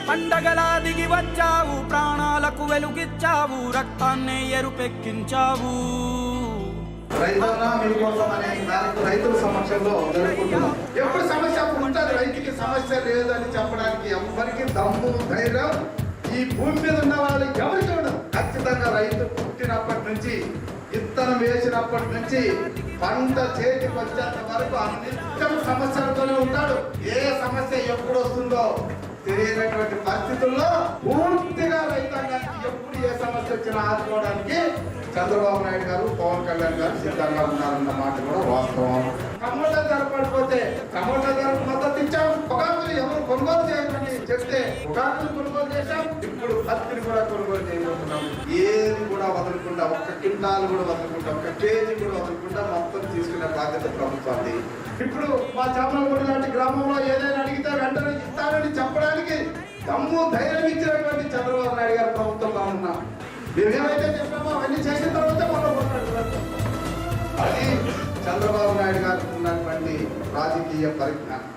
పండగలా దిగి వచ్చావు, ప్రాణాలకు వెలుగిచ్చావు, రక్తాన్ని ఎరుపెక్కించావు. రైతన్నా మీకోసం అనే రైతుల సమక్షంలో జరుపుకుంటున్నాం. ఎప్పుడు సమస్య ఉంటుంది, రైతుకి సమస్య లేదని చెప్పడానికి ఎవరికి దమ్ము ధైర్యం ఈ భూమి మీద ఉన్న వాళ్ళు ఎవరికి ఉండదు. ఖచ్చితంగా రైతు పుట్టినప్పటి నుంచి విత్తనం వేసినప్పటి నుంచి పంట చేతికి వచ్చేంత వరకు అన్నిత్యం సమస్యలతోనే ఉంటాడు. ఏ సమస్య ఎప్పుడు వస్తుందో తెలియనటువంటి పరిస్థితుల్లో పూర్తిగా రైతాంగానికి ఎప్పుడు ఏ సమస్య వచ్చినా ఆదుకోవడానికి చంద్రబాబు నాయుడు గారు, పవన్ కళ్యాణ్ గారు సిద్ధంగా ఉన్నారన్న మాట కూడా వాస్తవం. టమోటా ధర పడిపోతే టమోటా ధరకు మద్దతు ఇచ్చాం. పొగాకులు ఎవరు కొనుగోలు చేయమని చెప్తే పొగాకులు కొనుగోలు చేశాం. ఇప్పుడు పత్తిని కూడా కొనుగోలు చేయబోతున్నాం. ఏది కూడా వదలకుండా, ఒక్క క్వింటాల్ కూడా వదలకుండా, ఒక్క కేజీ కూడా వదలకుండా మొత్తం తీసుకునే బాధ్యత ప్రభుత్వాన్ని. ఇప్పుడు మా చామలగూడ లాంటి గ్రామంలో ఏదైనా అడిగితే వెంటనే ఇస్తానని చెప్పడానికి దమ్ము ధైర్యం ఇచ్చినటువంటి చంద్రబాబు నాయుడు గారు ప్రభుత్వంలో ఉన్నాం. మేమేమైతే చెప్పామో అవన్నీ చేసిన తర్వాత అది చంద్రబాబు నాయుడు గారికి ఉన్నటువంటి రాజకీయ పరిజ్ఞానం.